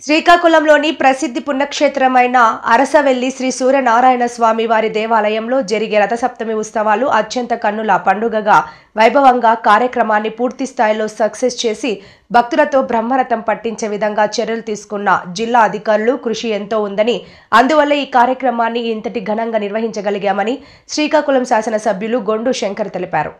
శ్రీకాకుళంలోని ప్రసిద్ధి పుణ్యక్షేత్రమైన అరసవెల్లి శ్రీ సూర్యనారాయణ స్వామి వారి దేవాలయంలో జరిగే రథసప్తమి ఉత్సవాలు అత్యంత కన్నుల పండుగగా వైభవంగా కార్యక్రమాన్ని పూర్తి స్థాయిలో సక్సెస్ చేసి భక్తులతో బ్రహ్మరథం పట్టించే విధంగా చర్యలు తీసుకున్న జిల్లా అధికారులు కృషి ఎంతో ఉందని, అందువల్ల ఈ కార్యక్రమాన్ని ఇంతటి ఘనంగా నిర్వహించగలిగామని శ్రీకాకుళం శాసనసభ్యులు గొండు శంకర్ తెలిపారు.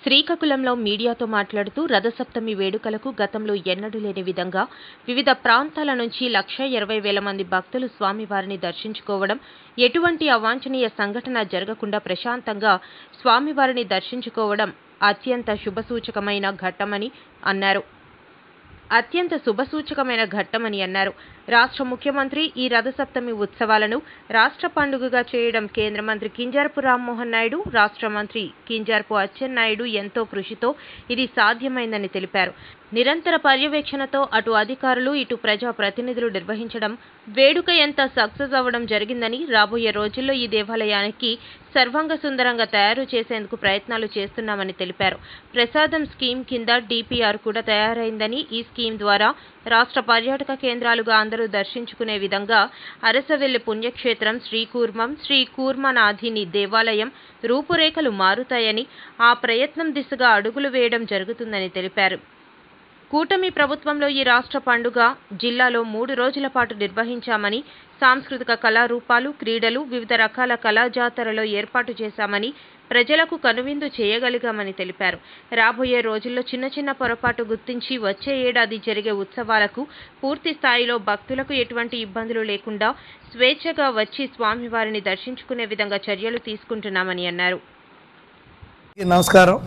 శ్రీకాకుళంలో మీడియాతో మాట్లాడుతూ రథసప్తమి వేడుకలకు గతంలో ఎన్నడూ లేని విధంగా వివిధ ప్రాంతాల నుంచి 1,20,000 మంది భక్తులు స్వామివారిని దర్శించుకోవడం, ఎటువంటి అవాంఛనీయ సంఘటన జరగకుండా ప్రశాంతంగా స్వామివారిని దర్శించుకోవడం అత్యంత శుభసూచకమైన ఘట్టమని అన్నారు. రాష్ట్ర ముఖ్యమంత్రి ఈ రథసప్తమి ఉత్సవాలను రాష్ట్ర పండుగగా చేయడం కేంద్ర మంత్రి కింజరాపు రామ్మోహన్ నాయుడు, రాష్ట్ర మంత్రి కింజరాపు అచ్చెన్నాయుడు ఎంతో కృషితో ఇది సాధ్యమైందని తెలిపారు. నిరంతర పర్యవేక్షణతో అటు అధికారులు ఇటు ప్రజా ప్రతినిధులు నిర్వహించడం వేడుక ఎంత సక్సెస్ అవ్వడం జరిగిందని, రాబోయే రోజుల్లో ఈ దేవాలయానికి సర్వాంగ సుందరంగా తయారు చేసేందుకు ప్రయత్నాలు చేస్తున్నామని తెలిపారు. ప్రసాదం స్కీమ్ కింద డిపిఆర్ కూడా తయారైందని, ఈ స్కీమ్ ద్వారా రాష్ట్ర పర్యాటక కేంద్రాలుగా అందరూ దర్శించుకునే విధంగా అరసవెల్లి పుణ్యక్షేత్రం, శ్రీ కూర్మనాథిని దేవాలయం రూపురేఖలు మారుతాయని, ఆ ప్రయత్నం దిశగా అడుగులు వేయడం జరుగుతుందని తెలిపారు. కూటమి ప్రభుత్వంలో ఈ రాష్ట్ర పండుగ జిల్లాలో 3 రోజుల పాటు నిర్వహించామని, సాంస్కృతిక కళారూపాలు, క్రీడలు, వివిధ రకాల కళాజాతరలో ఏర్పాటు చేశామని, ప్రజలకు కనువిందు చేయగలిగామని తెలిపారు. రాబోయే రోజుల్లో చిన్న పొరపాటు గుర్తించి వచ్చే ఏడాది జరిగే ఉత్సవాలకు పూర్తి స్థాయిలో భక్తులకు ఎటువంటి ఇబ్బందులు లేకుండా స్వేచ్ఛగా వచ్చి స్వామివారిని దర్శించుకునే విధంగా చర్యలు తీసుకుంటున్నామని అన్నారు. నమస్కారం.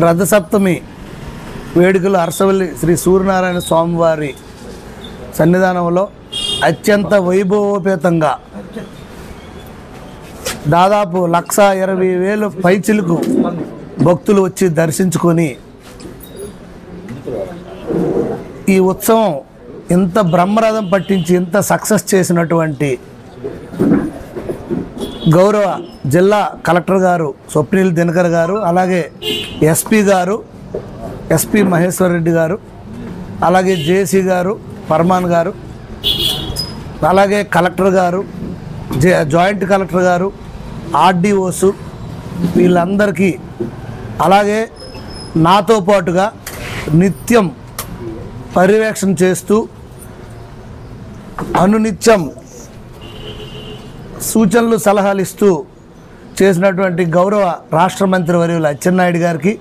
రథసప్తమి వేడుకలు అరసవెల్లి శ్రీ సూర్యనారాయణ స్వామివారి సన్నిధానంలో అత్యంత వైభవోపేతంగా దాదాపు 1,20,000 పైచిలకు భక్తులు వచ్చి దర్శించుకొని ఈ ఉత్సవం ఇంత బ్రహ్మరథం పట్టించి ఇంత సక్సెస్ చేసినటువంటి గౌరవ జిల్లా కలెక్టర్ గారు స్వప్నిల్ దినకర్ గారు, అలాగే ఎస్పీ మహేశ్వర్ రెడ్డి గారు, అలాగే జేసీ గారు, పర్మాన్ గారు, అలాగే కలెక్టర్ గారు, జాయింట్ కలెక్టర్ గారు, ఆర్డీఓస్ వీళ్ళందరికీ, అలాగే నాతో పాటుగా నిత్యం పర్యవేక్షణ చేస్తూ అనునిత్యం సూచనలు సలహాలు ఇస్తూ చేసినటువంటి గౌరవ రాష్ట్ర మంత్రివర్యులు అచ్చెన్నాయుడు గారికి,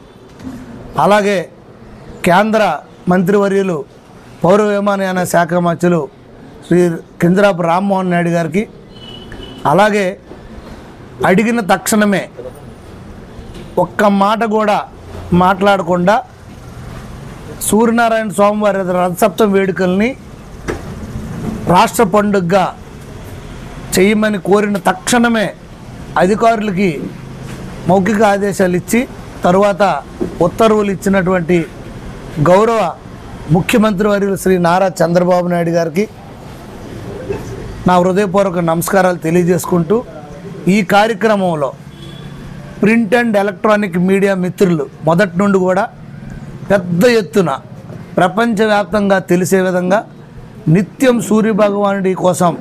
అలాగే కేంద్ర మంత్రివర్యులు పౌర విమానయాన శాఖ మంత్రులు శ్రీ కింజరాపు రామ్మోహన్ నాయుడు గారికి, అలాగే అడిగిన తక్షణమే ఒక్క మాట కూడా మాట్లాడకుండా సూర్యనారాయణ స్వామివారి రథసప్తమి వేడుకల్ని రాష్ట్ర పండుగగా చేయమని కోరిన తక్షణమే అధికారులకి మౌఖిక ఆదేశాలు ఇచ్చి తరువాత ఉత్తర్వులు ఇచ్చినటువంటి గౌరవ ముఖ్యమంత్రి వర్యులు శ్రీ నారా చంద్రబాబు నాయుడు గారికి నా హృదయపూర్వక నమస్కారాలు తెలియజేసుకుంటూ, ఈ కార్యక్రమంలో ప్రింట్ అండ్ ఎలక్ట్రానిక్ మీడియా మిత్రులు మొదటి నుండి కూడా పెద్ద ఎత్తున ప్రపంచవ్యాప్తంగా తెలిసే విధంగా నిత్యం సూర్యభగవానుడి కోసం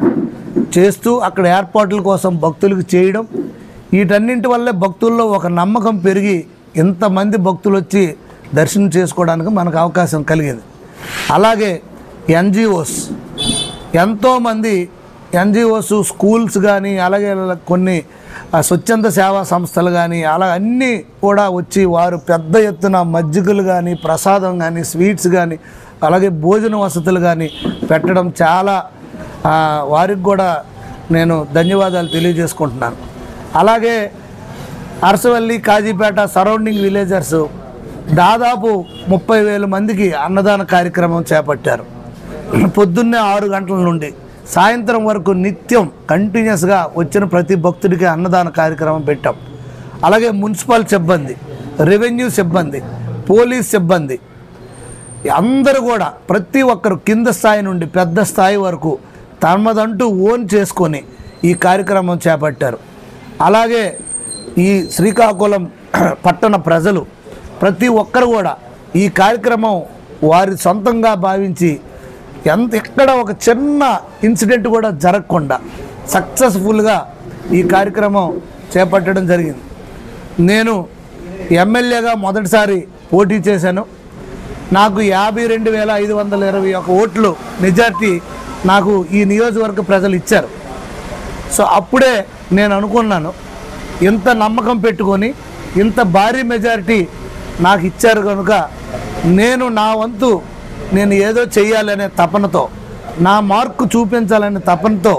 చేస్తూ అక్కడ ఏర్పాట్ల కోసం భక్తులకు చేయడం, వీటన్నింటి వల్లే భక్తుల్లో ఒక నమ్మకం పెరిగి ఇంతమంది భక్తులు వచ్చి దర్శనం చేసుకోవడానికి మనకు అవకాశం కలిగింది. అలాగే ఎన్జిఓస్ ఎంతోమంది ఎన్జిఓస్, స్కూల్స్ కానీ, అలాగే కొన్ని స్వచ్ఛంద సేవా సంస్థలు కానీ అలా అన్నీ కూడా వచ్చి వారు పెద్ద ఎత్తున మజ్జిగలు కానీ, ప్రసాదం కానీ, స్వీట్స్ కానీ, అలాగే భోజన వసతులు కానీ పెట్టడం చాలా వారికి కూడా నేను ధన్యవాదాలు తెలియజేసుకుంటున్నాను. అలాగే అరసవెల్లి, కాజీపేట సరౌండింగ్ విలేజర్స్ దాదాపు 30,000 మందికి అన్నదాన కార్యక్రమం చేపట్టారు. పొద్దున్నే 6 గంటల నుండి సాయంత్రం వరకు నిత్యం కంటిన్యూస్గా వచ్చిన ప్రతి భక్తుడికి అన్నదాన కార్యక్రమం పెట్టాం. అలాగే మున్సిపల్ సిబ్బంది, రెవెన్యూ సిబ్బంది, పోలీస్ సిబ్బంది అందరూ కూడా ప్రతి ఒక్కరు కింద స్థాయి నుండి పెద్ద స్థాయి వరకు తమదంటూ ఓన్ చేసుకొని ఈ కార్యక్రమం చేపట్టారు. అలాగే ఈ శ్రీకాకుళం పట్టణ ప్రజలు ప్రతి ఒక్కరు కూడా ఈ కార్యక్రమం వారి సొంతంగా భావించి ఎక్కడ ఒక చిన్న ఇన్సిడెంట్ కూడా జరగకుండా సక్సెస్ఫుల్గా ఈ కార్యక్రమం చేపట్టడం జరిగింది. నేను ఎమ్మెల్యేగా మొదటిసారి పోటీ చేశాను. నాకు 52,521 ఓట్లు మెజార్టీ నాకు ఈ నియోజకవర్గ ప్రజలు ఇచ్చారు. సో అప్పుడే నేను అనుకున్నాను, ఇంత నమ్మకం పెట్టుకొని ఇంత భారీ మెజారిటీ నాకు ఇచ్చారు కనుక నేను నా వంతు నేను ఏదో చేయాలనే తపనతో, నా మార్కు చూపించాలనే తపనతో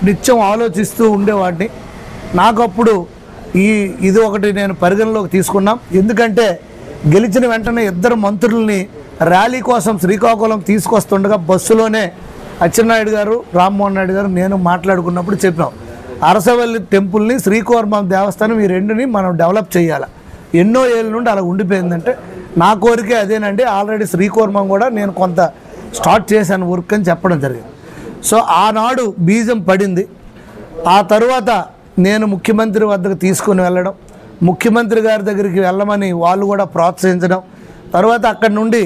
నిత్యం ఆలోచిస్తూ ఉండేవాడిని. నాకు అప్పుడు ఇది ఒకటి నేను పరిగణలోకి తీసుకున్నాం. ఎందుకంటే గెలిచిన వెంటనే ఇద్దరు మంత్రుల్ని ర్యాలీ కోసం శ్రీకాకుళం తీసుకొస్తుండగా బస్సులోనే అచ్చెన్నాయుడు గారు, రామ్మోహన్ నాయుడు గారు నేను మాట్లాడుకున్నప్పుడు చెప్పాం, అరసవల్లి టెంపుల్ని, శ్రీకోర్మం దేవస్థానం ఈ రెండుని మనం డెవలప్ చేయాలి. ఎన్నో ఏళ్ళ నుండి అలా ఉండిపోయిందంటే నా కోరికే అదేనండి. ఆల్రెడీ శ్రీకోర్మం కూడా నేను కొంత స్టార్ట్ చేశాను వర్క్ అని చెప్పడం జరిగింది. సో ఆనాడు బీజం పడింది. ఆ తరువాత నేను ముఖ్యమంత్రి వద్దకు తీసుకుని వెళ్ళడం, ముఖ్యమంత్రి గారి దగ్గరికి వెళ్ళమని వాళ్ళు కూడా ప్రోత్సహించడం, తర్వాత అక్కడి నుండి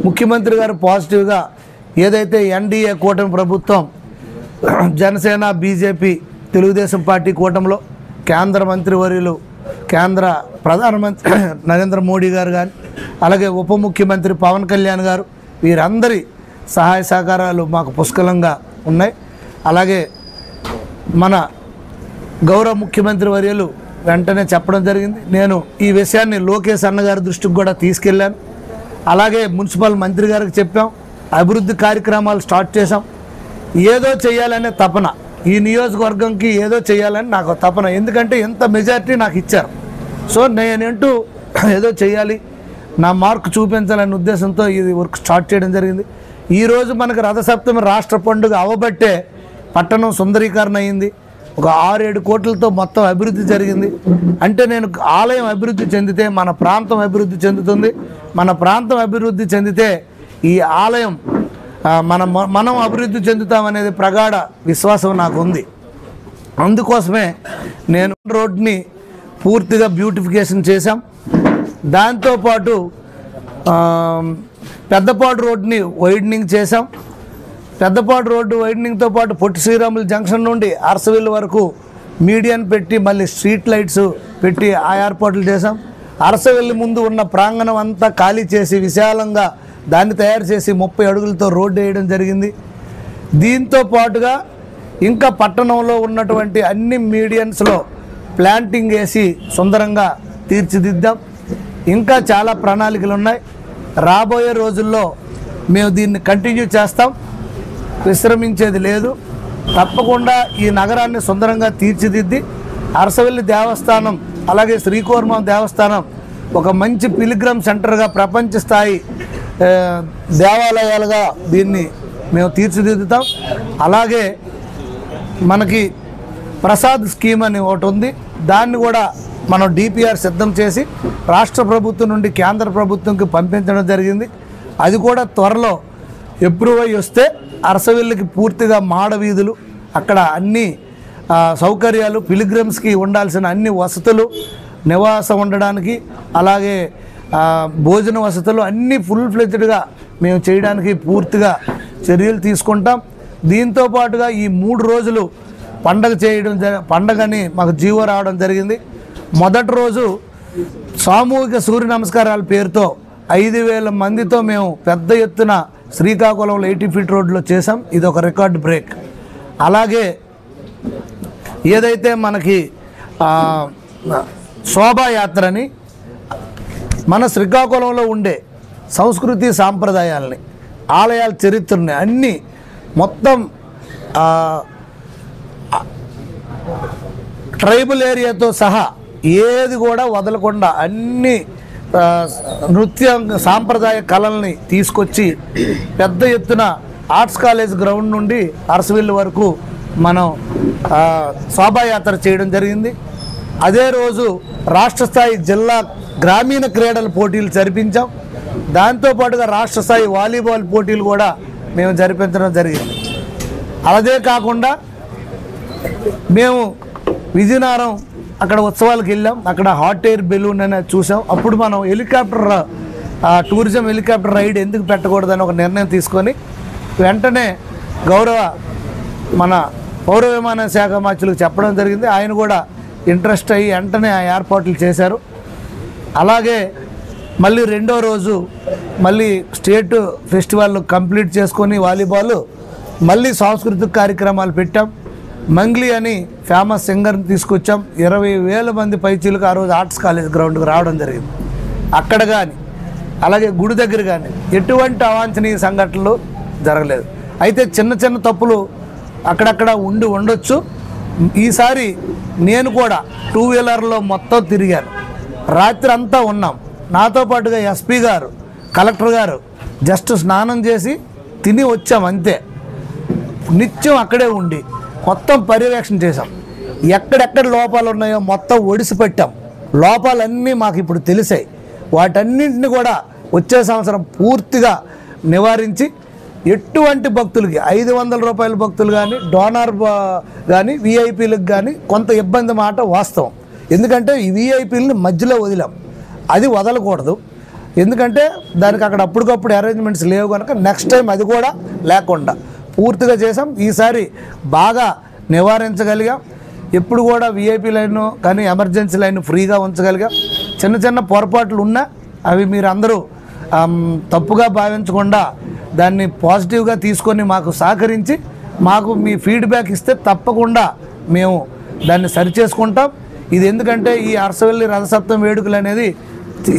ముఖ్యమంత్రి గారు పాజిటివ్గా ఏదైతే ఎన్డీఏ కూటమి ప్రభుత్వం జనసేన, బీజేపీ, తెలుగుదేశం పార్టీ కూటమిలో కేంద్ర మంత్రివర్యులు, కేంద్ర ప్రధానమంత్రి నరేంద్ర మోడీ గారు కానీ, అలాగే ఉప ముఖ్యమంత్రి పవన్ కళ్యాణ్ గారు, వీరందరి సహాయ సహకారాలు మాకు పుష్కలంగా ఉన్నాయి. అలాగే మన గౌరవ ముఖ్యమంత్రి వర్యులు వెంటనే చెప్పడం జరిగింది. నేను ఈ విషయాన్ని లోకేష్ అన్నగారి దృష్టికి కూడా తీసుకెళ్ళాను. అలాగే మున్సిపల్ మంత్రి గారికి చెప్పాం, అభివృద్ధి కార్యక్రమాలు స్టార్ట్ చేశాం. ఏదో చేయాలనే తపన, ఈ నియోజకవర్గంకి ఏదో చేయాలని నాకు తపన. ఎందుకంటే ఎంత మెజారిటీ నాకు ఇచ్చారు. సో నేనేంటూ ఏదో చేయాలి, నా మార్కు చూపించాలనే ఉద్దేశంతో ఇది వర్క్ స్టార్ట్ చేయడం జరిగింది. ఈరోజు మనకు రథసప్తమి రాష్ట్ర పండుగ అవబట్టే పట్టణం సుందరీకరణ అయింది. ఒక 6-7 కోట్లతో మొత్తం అభివృద్ధి జరిగింది. అంటే నేను ఆలయం అభివృద్ధి చెందితే మన ప్రాంతం అభివృద్ధి చెందుతుంది. మన ప్రాంతం అభివృద్ధి చెందితే ఈ ఆలయం మనం అభివృద్ధి చెందుతామనేది ప్రగాఢ విశ్వాసం నాకు ఉంది. అందుకోసమే నేను రోడ్ని పూర్తిగా బ్యూటిఫికేషన్ చేశాం. దాంతోపాటు పెద్దపాడు రోడ్ని వైడనింగ్ చేశాం. పెద్దపాడు రోడ్డు వైడనింగ్తో పాటు పొట్టి శ్రీరాములు జంక్షన్ నుండి అరసవిల్లు వరకు మీడియన్ పెట్టి మళ్ళీ స్ట్రీట్ లైట్స్ పెట్టి ఆ ఏర్పాట్లు చేశాం. అరసవిల్లి ముందు ఉన్న ప్రాంగణం అంతా ఖాళీ చేసి విశాలంగా దాన్ని తయారు చేసి 30 అడుగులతో రోడ్డు వేయడం జరిగింది. దీంతో పాటుగా ఇంకా పట్టణంలో ఉన్నటువంటి అన్ని మీడియన్స్లో ప్లాంటింగ్ వేసి సుందరంగా తీర్చిదిద్దాం. ఇంకా చాలా ప్రణాళికలు ఉన్నాయి. రాబోయే రోజుల్లో మేము దీన్ని కంటిన్యూ చేస్తాం, విశ్రమించేది లేదు. తప్పకుండా ఈ నగరాన్ని సుందరంగా తీర్చిదిద్ది అరసవల్లి దేవస్థానం అలాగే శ్రీకోర్మం దేవస్థానం ఒక మంచి పిలిగ్రమ్ సెంటర్గా ప్రపంచ స్థాయి దేవాలయాలుగా దీన్ని మేము తీర్చిదిద్దుతాం. అలాగే మనకి ప్రసాద్ స్కీమ్ అని ఒకటి ఉంది. దాన్ని కూడా మనం డిపిఆర్ సిద్ధం చేసి రాష్ట్ర ప్రభుత్వం నుండి కేంద్ర ప్రభుత్వంకి పంపించడం జరిగింది. అది కూడా త్వరలో అప్రూవ్ అయ్యి వస్తే అరసవెల్లికి పూర్తిగా మాడ వీధులు, అక్కడ అన్ని సౌకర్యాలు, పిలిగ్రిమ్స్కి ఉండాల్సిన అన్ని వసతులు, నివాసం ఉండడానికి అలాగే భోజన వసతులు అన్నీ ఫుల్ ఫ్లెజ్డ్గా మేము చేయడానికి పూర్తిగా చర్యలు తీసుకుంటాం. దీంతో పాటుగా ఈ 3 రోజులు పండగని మాకు జీవో రావడం జరిగింది. మొదటి రోజు సామూహిక సూర్య నమస్కారాల పేరుతో 5,000 మందితో మేము పెద్ద ఎత్తున శ్రీకాకుళంలో 80 ఫీట్ రోడ్లో చేసాం. ఇది ఒక రికార్డ్ బ్రేక్. అలాగే ఏదైతే మనకి శోభాయాత్రని మన శ్రీకాకుళంలో ఉండే సంస్కృతి సాంప్రదాయాలని, ఆలయాల చరిత్రని అన్నీ మొత్తం ట్రైబల్ ఏరియాతో సహా ఏది కూడా వదలకుండా అన్ని నృత్య సాంప్రదాయ కళల్ని తీసుకొచ్చి పెద్ద ఎత్తున ఆర్ట్స్ కాలేజ్ గ్రౌండ్ నుండి అరసవిల్లు వరకు మనం శోభాయాత్ర చేయడం జరిగింది. అదే రోజు రాష్ట్ర స్థాయి జిల్లా గ్రామీణ క్రీడల పోటీలు జరిపించాం. దాంతోపాటుగా రాష్ట్ర స్థాయి వాలీబాల్ పోటీలు కూడా మేము జరిపించడం జరిగింది. అదే కాకుండా మేము విజయనగరం అక్కడ ఉత్సవాలకు వెళ్ళాం. అక్కడ హాట్ ఎయిర్ బెలూన్ అనేది చూసాం. అప్పుడు మనం టూరిజం హెలికాప్టర్ రైడ్ ఎందుకు పెట్టకూడదని ఒక నిర్ణయం తీసుకొని వెంటనే మన పౌర విమానయాన శాఖ మంత్రులకు చెప్పడం జరిగింది. ఆయన కూడా ఇంట్రెస్ట్ అయ్యి వెంటనే ఆ ఏర్పాట్లు చేశారు. అలాగే మళ్ళీ రెండో రోజు మళ్ళీ స్టేట్ ఫెస్టివల్ కంప్లీట్ చేసుకొని వాలీబాల్ మళ్ళీ సాంస్కృతిక కార్యక్రమాలు పెట్టాం. మంగ్లీ అని ఫేమస్ సింగర్ని తీసుకొచ్చాం. 20,000 మంది పైచీలకు ఆ రోజు ఆర్ట్స్ కాలేజ్ గ్రౌండ్కి రావడం జరిగింది. అక్కడ కానీ అలాగే గుడి దగ్గర కానీ ఎటువంటి అవాంఛనీయ సంఘటనలు జరగలేదు. అయితే చిన్న చిన్న తప్పులు అక్కడక్కడ ఉండొచ్చు. ఈసారి నేను కూడా 2 వీలర్లో మొత్తం తిరిగాను. రాత్రి అంతా ఉన్నాం. నాతో పాటుగా ఎస్పీ గారు, కలెక్టర్ గారు జస్ట్ స్నానం చేసి తిని వచ్చాం అంతే. నిత్యం అక్కడే ఉండి మొత్తం పర్యవేక్షణ చేసాం. ఎక్కడెక్కడ లోపాలు ఉన్నాయో మొత్తం ఒడిసి పెట్టాం. లోపాలన్నీ మాకు ఇప్పుడు తెలిసాయి. వాటన్నింటిని కూడా వచ్చే సంవత్సరం పూర్తిగా నివారించి ఎటువంటి భక్తులకి 500 రూపాయల భక్తులు కానీ డోనర్ కానీ విఐపీలకు కానీ కొంత ఇబ్బంది మాట వాస్తవం. ఎందుకంటే ఈ విఐపీలని మధ్యలో వదిలాం. అది వదలకూడదు. ఎందుకంటే దానికి అక్కడ అప్పటికప్పుడు అరేంజ్మెంట్స్ లేవు కనుక నెక్స్ట్ టైం అది కూడా లేకుండా పూర్తిగా చేసాం. ఈసారి బాగా నివారించగలిగాం. ఎప్పుడు కూడా విఐపీ లైన్ కానీ ఎమర్జెన్సీ లైన్ ఫ్రీగా ఉంచగలిగాం. చిన్న చిన్న పొరపాట్లు ఉన్నా అవి మీరు అందరూ తప్పుగా భావించకుండా దాన్ని పాజిటివ్గా తీసుకొని మాకు సహకరించి మాకు మీ ఫీడ్బ్యాక్ ఇస్తే తప్పకుండా మేము దాన్ని సరిచేసుకుంటాం. ఇది ఎందుకంటే ఈ అరసవెల్లి రథసప్తమి వేడుకలు అనేది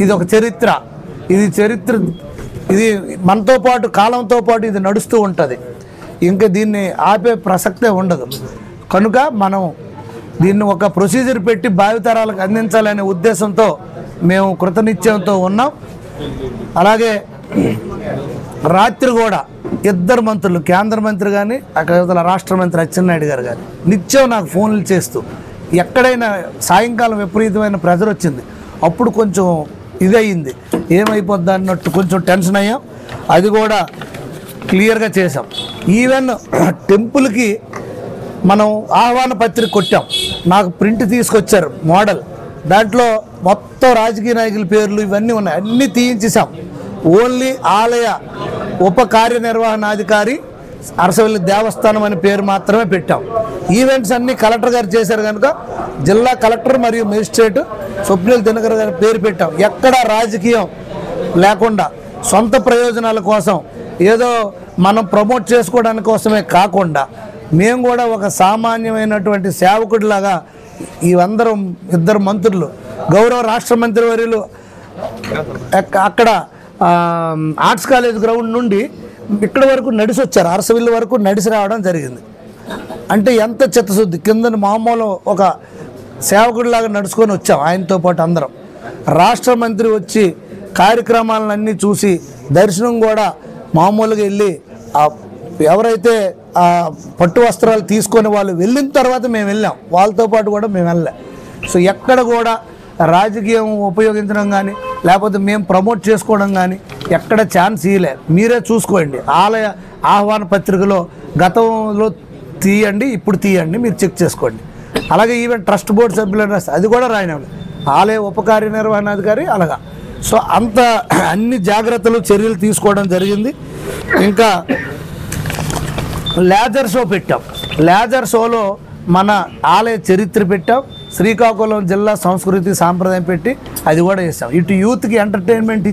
ఇది ఒక చరిత్ర. ఇది మనతో పాటు కాలంతో పాటు ఇది నడుస్తూ ఉంటుంది. ఇంకా దీన్ని ఆపే ప్రసక్తే ఉండదు. కనుక మనం దీన్ని ఒక ప్రొసీజర్ పెట్టి భావితరాలకు అందించాలనే ఉద్దేశంతో మేము కృతనిశ్చయంతో ఉన్నాం. అలాగే రాత్రి కూడా 2 మంత్రులు, కేంద్ర మంత్రి కానీ అక్కడ రాష్ట్ర మంత్రి అచ్చెన్నాయుడు గారు కానీ నిత్యం నాకు ఫోన్లు చేస్తూ ఎక్కడైనా సాయంకాలం విపరీతమైన ప్రెజర్ వచ్చింది. అప్పుడు కొంచెం ఇది అయ్యింది, ఏమైపోద్ది అన్నట్టు కొంచెం టెన్షన్ అయ్యాం. అది కూడా క్లియర్గా చేసాం. ఈవెన్ టెంపుల్కి మనం ఆహ్వాన పత్రిక కొట్టాం. నాకు ప్రింట్ తీసుకొచ్చారు మోడల్. దాంట్లో మొత్తం రాజకీయ నాయకుల పేర్లు ఇవన్నీ ఉన్నాయి. అన్నీ తీయించేసాం. ఓన్లీ ఆలయ ఉప కార్యనిర్వహణాధికారి అరసవెల్లి దేవస్థానం అనే పేరు మాత్రమే పెట్టాం. ఈవెంట్స్ అన్నీ కలెక్టర్ గారు చేశారు కనుక జిల్లా కలెక్టర్ మరియు మేజిస్ట్రేట్ స్వప్నిల్ దినకర్ గారి పేరు పెట్టాం. ఎక్కడా రాజకీయం లేకుండా సొంత ప్రయోజనాల కోసం ఏదో మనం ప్రమోట్ చేసుకోవడానికి కోసమే కాకుండా మేము కూడా ఒక సామాన్యమైనటువంటి సేవకుడిలాగా ఇవందరం 2 మంత్రులు, గౌరవ రాష్ట్ర మంత్రివర్యులు అక్కడ ఆర్ట్స్ కాలేజ్ గ్రౌండ్ నుండి ఇక్కడ వరకు నడిచి వచ్చారు. అరసవిల్లు వరకు నడిచి రావడం జరిగింది. అంటే ఎంత చిత్తశుద్ధి. కింద మామూలు ఒక సేవకుడిలాగా నడుచుకొని వచ్చాం ఆయనతో పాటు అందరం. రాష్ట్ర మంత్రి వచ్చి కార్యక్రమాలన్నీ చూసి దర్శనం కూడా మామూలుగా వెళ్ళి ఎవరైతే పట్టు వస్త్రాలు తీసుకొని వాళ్ళు వెళ్ళిన తర్వాత మేము వెళ్ళాం. వాళ్ళతో పాటు కూడా మేము వెళ్ళాం. సో ఎక్కడ కూడా రాజకీయం ఉపయోగించడం కానీ లేకపోతే మేము ప్రమోట్ చేసుకోవడం కానీ ఎక్కడ ఛాన్స్ ఇవ్వలే. మీరే చూసుకోండి. ఆలయ ఆహ్వాన పత్రికలో గతంలో తీయండి, ఇప్పుడు తీయండి, మీరు చెక్ చేసుకోండి. అలాగే ఈవెన్ ట్రస్ట్ బోర్డు సభ్యులు అది కూడా రాయనండి. ఆలయ ఉప కార్యనిర్వహణాధికారి అలాగా. సో అంత అన్ని జాగ్రత్తలు చర్యలు తీసుకోవడం జరిగింది. ఇంకా లేజర్ షో పెట్టాం. లేజర్ షోలో మన ఆలయ చరిత్ర పెట్టాం. శ్రీకాకుళం జిల్లా సంస్కృతి సాంప్రదాయం పెట్టి అది కూడా చేస్తాం. ఇటు యూత్కి ఎంటర్టైన్మెంట్